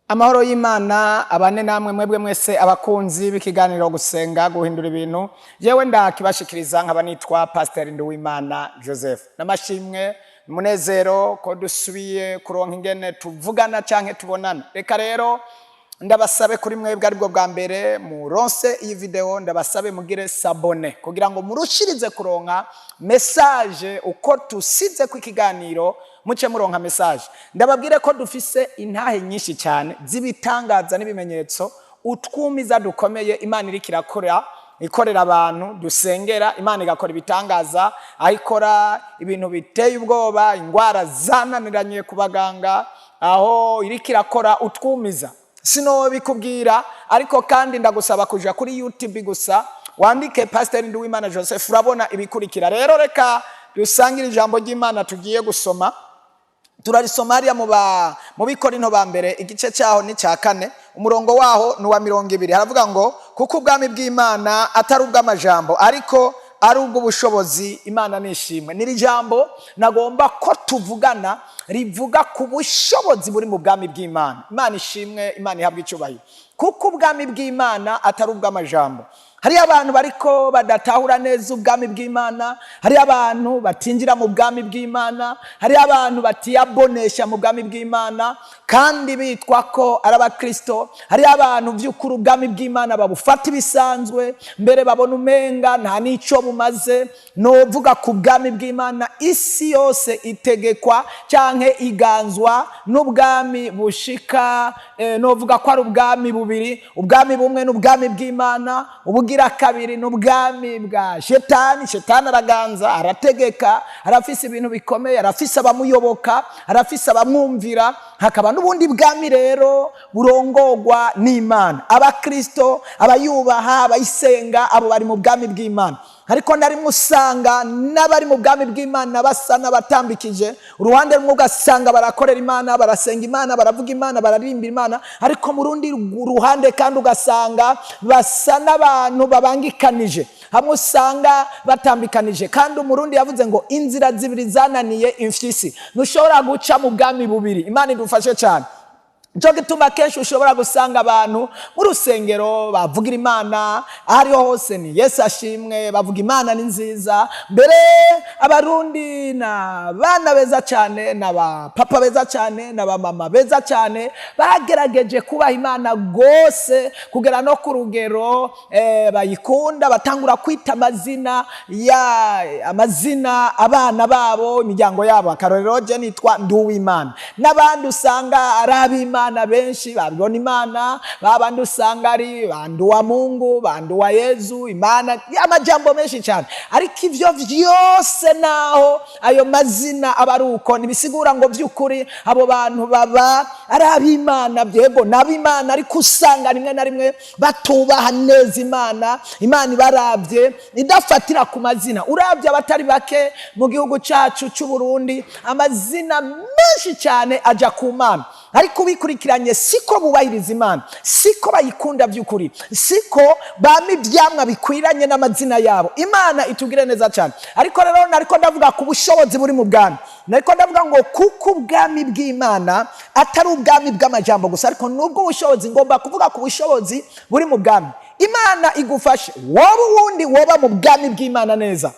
Amahoro y'Imana abane namwe mwebwe mwese abakunzi b'ikiganiro gusenga guhindura ibintu. Yewe ndakibashikiriza nkaba nitwa Pastor Nduwimana Joseph. Namashimwe munezero ko dusubiye kuronka ingene tuvugana canke tubonana. Reka rero ndabasabe kuri mwebwe aribwo bwa mbere muronse iyi video, ndabasabe mugire sabone kugira ngo murushirize kuronka message uko tusize ku ikiganiro, muce muronka message. Ndababwire ko dufise intahe nyinshi cyane zibitangaza n'ibimenyetso utwumiza dukomeye Imana iri ikorera abantu dusengera. Imana igakora ibitangaza, ayikora ibintu biteye ubwoba, ingwara zananiranye ku baganga, aho iri kirakora utwumiza sino bikubwira. Ariko kandi ndagusaba kuja kuri YouTube gusa wandike Pastor Nduwimana Joseph, urabona ibikurikira. Rero reka dusangira ijambo ry'Imana tugiye gusoma. Turarisoma hariya mu Bikorinto ba mbere igice cyaho ni cya 4 umurongo waho ni wa 20. Haravuga ngo kuko ubwami bw'Imana atari ubw'amajambo ariko ari ubw'ubushobozi. Imana nishimwe. Niri jambo nagomba ko tuvugana rivuga ku bushobozi buri mu bwami bw'Imana. Imana ishimwe, Imana ihabwa icyubahiro. Kuko ubwami bw'Imana atari ubw'amajambo. Hari abantu bariko badatahura neza ubwami bw'Imana, hari abantu batinjira mu bwami bw'Imana, hari abantu batiyabonesha mu bwami bw'Imana kandi bitwa ko ari abakristo. Hari abantu by'ukuri ubwami bw'Imana babufata ibisanzwe, mbere babona umenga nta nico bumaze. Novuga ku bwami bw'Imana isi yose itegekwa canke iganzwa n'ubwami bushika, novuga ko ari ubwami bubiri. Ubwami bumwe n'ubwami bw'Imana, ubugira kabiri n'ubwami bwa Shetani. Shetani araganza, arategeka, arafise ibintu bikomeye, arafise abamuyoboka, arafise abamwumvira. Hakaba n'ubundi bwami rero burongorwa n'Imana. Abakristo, abayubaha, abayisenga, abo bari mu bwami bw'Imana. Ariko narimwe usanga n'abari mu bwami bw'Imana basa n'abatambikije. Uruhande rumwe ugasanga barakorera Imana, barasenga Imana, baravuga Imana, bararirimba Imana. Ariko mu rundi ruhande kandi ugasanga basa n'abantu babangikanije. Hamwe usanga batambikanije. Kandi umurundi yavuze ngo inzira zibiri zananiye imfyisi. Ntushobora guca mu bwami bubiri. Imana idufashe cyane. Cyo gituma kenshi ushobora gusanga abantu mu rusengero bavugira Imana ahariho hose ni Yesu ashimwe, bavuga Imana ni nziza. Mbere abarundi na bana beza cyane, na papa beza cyane, na mama beza cyane, bagerageje kubaha Imana gose kugera no ku rugero bayikunda, batangura kwita amazina abana babo, imiryango yabo. Akarorero je nitwa Nduwimana. N'abandi usanga arabimana benshi babona Imana, babandi usanga ari bandu wa Mungu, bandu wa Yesu, Imana, amajambo menshi cyane. Ariko ivyo vyose naho ayo mazina abaruko nibisigura ngo by'ukuri abo bantu baba ari ab'Imana, byego nab'Imana, ariko usanga rimwe na rimwe batubaha neza Imana. Imana ibaravye idafatira ku mazina. Uravye abatari bake mu gihugu cacu cy'u Burundi, amazina menshi cyane aja ku Mana. Ariko bikurikiranye siko bubahiriza Imana, siko bayikunda by'ukuri, siko bami ivyamwa bikwiranye n'amazina yabo. Imana itugire neza cyane. Ariko rero nariko ndavuga ku bushobozi buri mu bwami. Nariko ndavuga ngo kuko ubwami bw'Imana atari ubwami bw'amajambo gusa, ariko nubwo ubushobozi ngomba kuvuga ku bushobozi buri mu bwami. Imana igufashe wowe wundi woba mu bwami bw'Imana neza,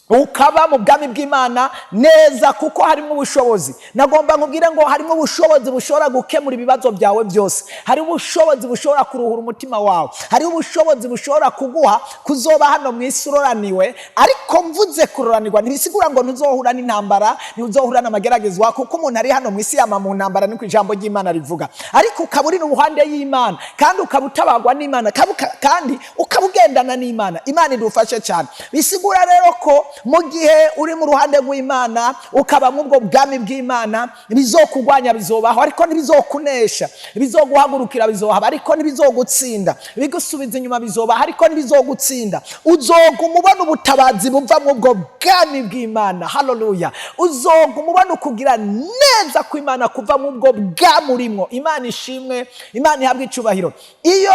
ukaba mu bwami bw'Imana neza, kuko harimo ubushobozi. Nagomba nkubwire ngo harimo ubushobozi bushobora gukemura ibibazo byawe byose. Hari ubushobozi bushobora kuruhura umutima wawe. Hari ubushobozi bushobora kuguha kuzoba hano mu isi uroraniwe. Ariko mvuze kuroranirwa ntibisigura ngo ntuzohura n'intambara, ntuzohura n'amageragezwa, kuko umuntu ari hano mu isi yama mu ntambara, niko ijambo ry'Imana rivuga. Ariko ukaburi n'uruhande y'Imana kandi ukabutabagwa n'Imana kandi ukabugendana n'Imana. Imana idufashe cyane. Bisigura rero ko mu gihe uri mu ruhande rw'Imana ukaba mu bwo bwami bw'Imana, bizokugwanya bizobaho ariko ntibizokunesha, bizoguhagurukira bizohaba ariko ntibizogutsinda, bigusubiza inyuma bizobaho ariko ntibizogutsinda. Uzoguma ubona ubutabazi buva mu bwo bwami bw'Imana. Haleluya. Uzoguma ubona kugira neza kw'Imana kuva mu bwo bwamurimo. Imana ishimwe, Imana ihabwa icubahiro. Iyo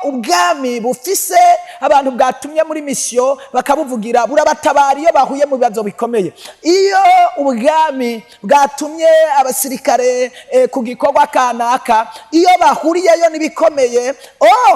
ubwami bufise abantu bwatumye muri mission bakabuvugira, burabatabari iyo bahuye mu bibazo bikomeye, iyo ubwami bwatumye abasirikare ku gikorwa kanaka, iyo bahuriyeyo n'ibikomeye,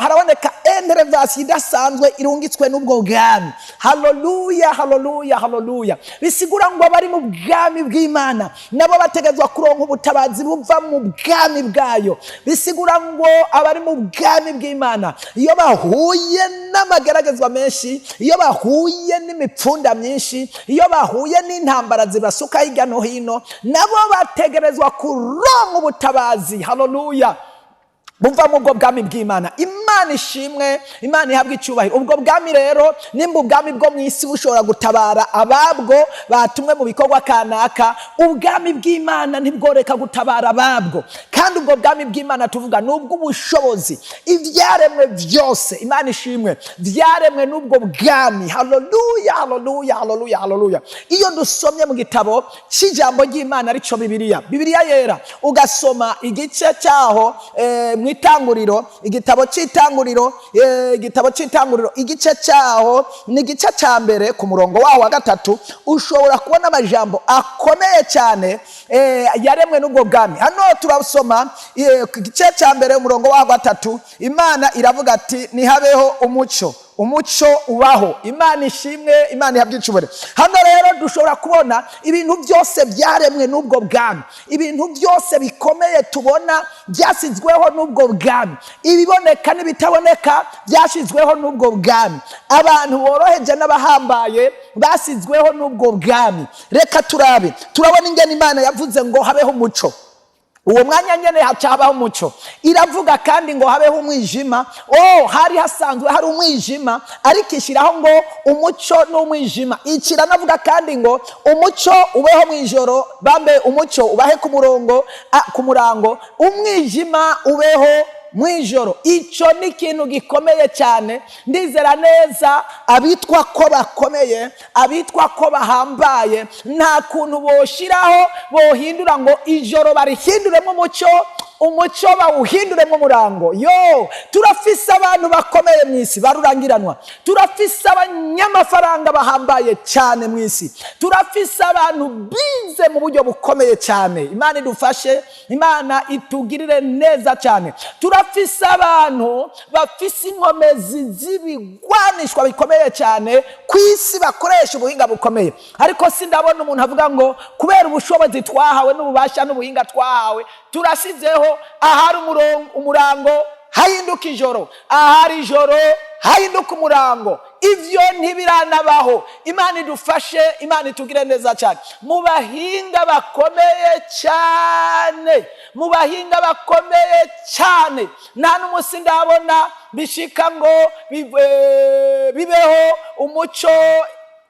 haraboneka intervention idasanzwe irungitswe n'ubwo bwami. Haleluya, haleluya, haleluya. Bisigura ngo abari mu bwami bw'Imana nabo bategezwa kuronka ubutabazi buva mu bwami bwayo. Bisigura ngo abari mu bwami bw'Imana iyo bahuye n'amageragezwa menshi, iyo bahuye n'imipfunda myinshi, iyo bahuye n'intambara zibasuka hirya no hino, nabo bategerezwa kuronka ubutabazi. Haleluya, buva mu bwo bwami bw'Imana. Imana ishimwe, Imana ihabwa icyubahiro. Ubwo bwami rero nimba ubwami bwo mu isi bushobora gutabara ababwo batumwe mu bikorwa kanaka, ubwami bw'Imana ntibworeka gutabara ababwo. Kandi ubwo bwami bw'Imana tuvuga nubwo ubushobozi, ivyaremwe byose, Imana ishimwe, vyaremwe n'ubwo bwami. Haleluya, haleluya, haleluya, haleluya. Iyo dusomye mu gitabo cy'ijambo ry'Imana arico Bibiliya yera, ugasoma igice cyaho mw'itanguriro, igitabo cy'itanguriro igice cyaho ni igice cya mbere ku murongo waho wa 3, ushobora kubona amajambo akomeye cyane yaremwe n'ubwo bwami. Hano turasoma igice cya mbere umurongo waho wa 3, Imana iravuga ati nihabeho umucyo, umucyo ubaho. Imana ishimwe, Imana ihabwa icyubahiro. Hano rero dushobora kubona ibintu byose byaremwe n'ubwo bwami, ibintu byose bikomeye tubona byasizweho n'ubwo bwami, ibiboneka n'ibitaboneka byasizweho n'ubwo bwami, abantu boroheje n'abahambaye basizweho n'ubwo bwami. Reka turabona ingene Imana yavuze ngo habeho umucyo. Uwo mwanya nyene hacabaho umucyo. Iravuga kandi ngo habeho umwijima. Hari hasanzwe hari umwijima, ariko ishiraho ngo umucyo n'umwijima. Ikira navuga kandi ngo umucyo ubeho mwijoro, bambe umucyo ubahe ku murango, umwijima ubeho mwijoro. Ico ni ikintu gikomeye cyane. Ndizera neza abitwa ko bakomeye, abitwa ko bahambaye, nta kuntu boshiraho bohindura ngo ijoro barihinduremo umucyo, umucyo bawuhinduremo umurango. Turafise abantu bakomeye mu isi barurangiranwa, turafise abanyamafaranga bahambaye cyane mu isi, turafise abantu bize mu buryo bukomeye cyane. Imana idufashe, Imana itugirire neza cyane. Turafise abantu bafise inkomezi z'ibigwanishwa bikomeye cyane ku isi, bakoresha ubuhinga bukomeye. Ariko sindabona umuntu avuga ngo kubera ubushobozi twahawe n'ububasha n'ubuhinga twahawe turasizeho ahari umurango hahinduka ijoro, ahari ijoro hahinduka umurango. Ivyo ntibiranabaho. Imana idufashe, Imana itugire neza cyane. Mu bahinga bakomeye cyane, mu bahinga bakomeye cyane, nta n'umusi ndabona bishika ngo bibeho umucyo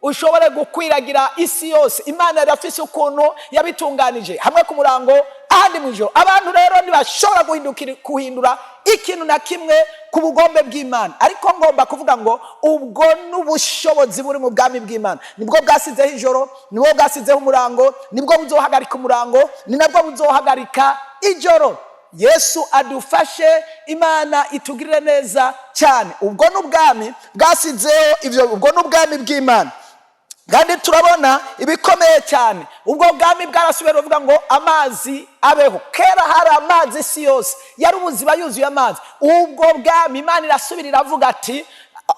ushobore gukwiragira isi yose. Imana yarafise ukuntu yabitunganije, hamwe ku murango ahandi mwijoro. Abantu rero ntibashobora guhindura ikintu na kimwe ku bugombe bw'Imana. Ariko ngomba kuvuga ngo ubwo n'ubushobozi buri mu bwami bw'Imana nibwo bwasizeho ijoro, nibwo bwasizeho umurango, nibwo buzohagarika umurango, ni nabwo buzohagarika ijoro. Yesu adufashe, Imana itugirire neza cyane. Ubwo n'ubwami bwasizeho ivyo, ubwo n'ubwami bw'Imana. Kandi turabona ibikomeye cyane. Ubwo bwami bwarasubira buvuga ngo amazi abeho. Kera hari amazi isi yose, yari ubuzima yuzuye amazi. Ubwo bwami Imana irasubira iravuga ati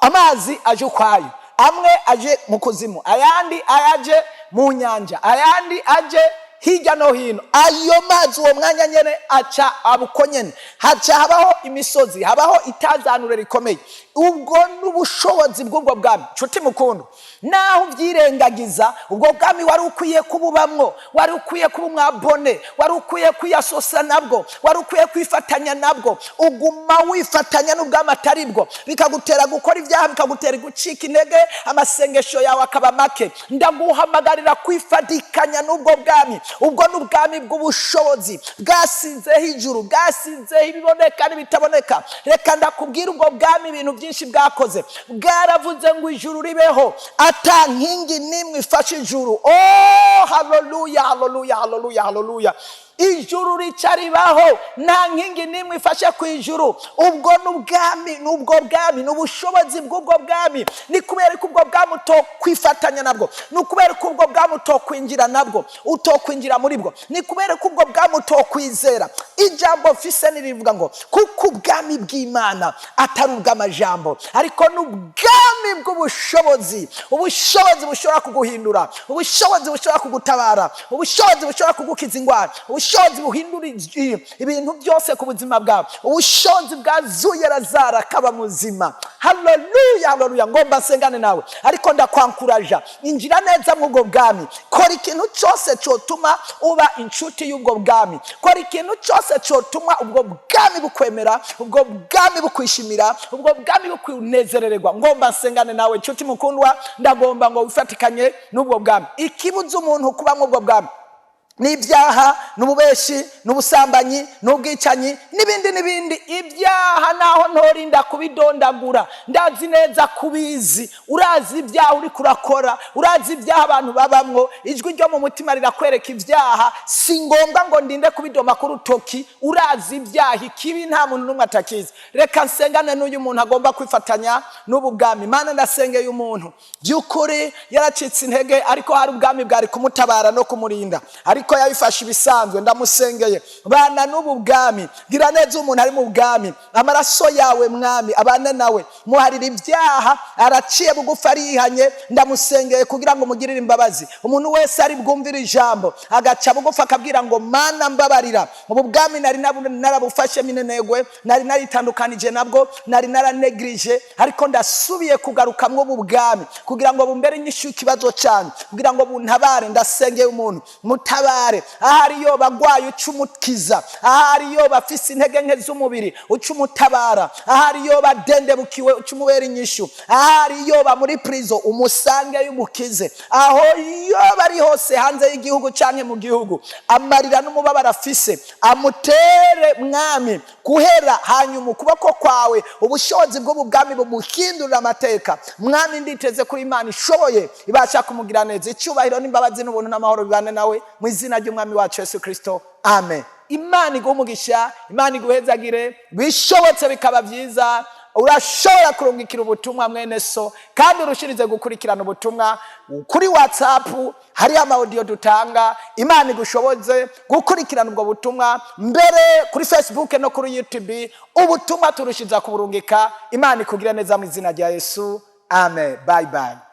amazi aje ukwayo, amwe aje mu kuzimu, ayandi ayaje mu nyanja, ayandi aje hirya no hino. Ayo mazi uwo mwanya nyene aca abuko nyene, haca habaho imisozi, habaho itazanure rikomeye. Ubwo n'ubushobozi bw'ubwo bwami. Nshuti mukundu, naho uvyirengagiza, ubwo bwami wari ukwiye kububamwo, wari ukwiye kuba umwabone, wari ukwiye kwiyasosa nabwo, wari ukwiye kwifatanya nabwo. Uguma wifatanya n'ubwami atari bwo, bikagutera gukora ibyaha, bikagutera gucika intege, amasengesho yawe akaba make. Ndaguhamagarira kwifatikanya n'ubwo bwami. Ubwo n'ubwami bw'ubushobozi bwasizeho ijuru, bwasizeho ibiboneka n'ibitaboneka. Reka ndakubwira ubwo bwami ibintu byinshi bwakoze. Bwaravuze ngo ijuru ribeho, ata nkingi nimwe ifashe ijuru. Haleluya, haleluya, haleluya, haleluya. ijuru rica ribaho, nta nkingi n'imwe ifashe ku ijuru. Ubwo n'ubwo bwami n'ubushobozi bw'ubwo bwami. Ni kubera ko ubwo bwami utokwifatanya nabwo, ni kubera ko ubwo bwami utokwinjira nabwo, utokwinjira muri bwo, ni kubera ko ubwo bwami utokwizera. Ijambo mfise nirivuga ngo kuko ubwami bw'Imana atari ubw'amajambo, ariko n'ubwami bw'ubushobozi. Ubushobozi bushobora kuguhindura, ubushobozi bushobora kugutabara, ubushobozi bushobora kugukiza ingwara, ubushobozi buhindura ibintu byose ku buzima bwawe, ubushobozi bwazuye Lazaro akaba muzima. Haleluya, haleluya. Ngomba nsengane nawe, ariko ndakwankuraja, injira neza mu ubwo bwami. Kora ikintu cyose cyotuma uba inshuti y'ubwo bwami. Kora ikintu cyose cyotuma ubwo bwami bukwemera, ubwo bwami bukwishimira, ubwo bwami bukunezererwa. Ngomba nsengane nawe inshuti mukundwa, ndagomba ngo wifatikanye n'ubwo bwami. Ikibuza umuntu kuba mu ubwo bwami n'ibyaha, n'ububeshi, n'ubusambanyi, n'ubwicanyi, n'ibindi. Ibyaha naho ntorinda kubidondagura, ndazi neza kubizi. Urazi ibyaha uri kurakora, urazi ibyaha abantu babamwo, ijwi ryo mu mutima rirakwereka ibyaha. Si ngombwa ngo ndinde kubidoma ku rutoki. Urazi ibyaha, ikibi nta muntu n'umwe atakizi. Reka nsengane n'uyu muntu agomba kwifatanya n'ubu bwami. Mana, ndasengeye umuntu by'ukuri yaracitse intege, ariko hari ubwami bwari kumutabara no kumurinda, ariko yabifashe ibisanzwe. Ndamusengeye, bana n'ubu bwami, gira neza umuntu ari mu bwami. Amaraso yawe mwami abane nawe, muharira ibyaha, araciye bugufi arihanye. Ndamusengeye kugira ngo mugirire imbabazi. Umuntu wese ari bwumvira ijambo agaca bugufi akabwira ngo Mana mbabarira, ubu bwami nari narabufashe minenegwe, nari naritandukanije nabwo, nari naranegrije, ariko ndasubiye kugarukamwo ubu bwami kugira ngo bumbere inyishu ikibazo cyane, kugira ngo buntabare. Ndasengeye umuntu, mutabare. Ahari yo bagwaye ucumukiza, ahari yo bafise intege nke z'umubiri ucumutabara, ahari yo badendebukiwe ucumubera inyishu, ahari yo ba muri prison umusange y'umukize, aho yo bari hose hanze y'igihugu canke mu gihugu, amarira n'umubabaro afise amutere mwami guhera, hanyuma ukuboko kwawe ubushobozi bwo bwami bumuhindurira amateka. Mwami, nditeze kuri Imana ishoboye ibasha kumugira neza. Icyubahiro n'imbabazi n'ubuntu n'amahoro bibane nawe mu izina ry'umwami wacu Yesu Kristo, amen. Imana iguhe umugisha, Imana iguhezagire, bishobotse bikaba byiza urashobora kurungikira ubutumwa mwene so, kandi urushirize gukurikirana ubutumwa kuri WhatsApp. Hari audio dutanga. Imana igushoboze gukurikirana ubwo butumwa, mbere kuri Facebook no kuri YouTube. Ubutumwa turushiza kuburungika. Imana ikugira neza mu izina rya Yesu, amen. Bye bye.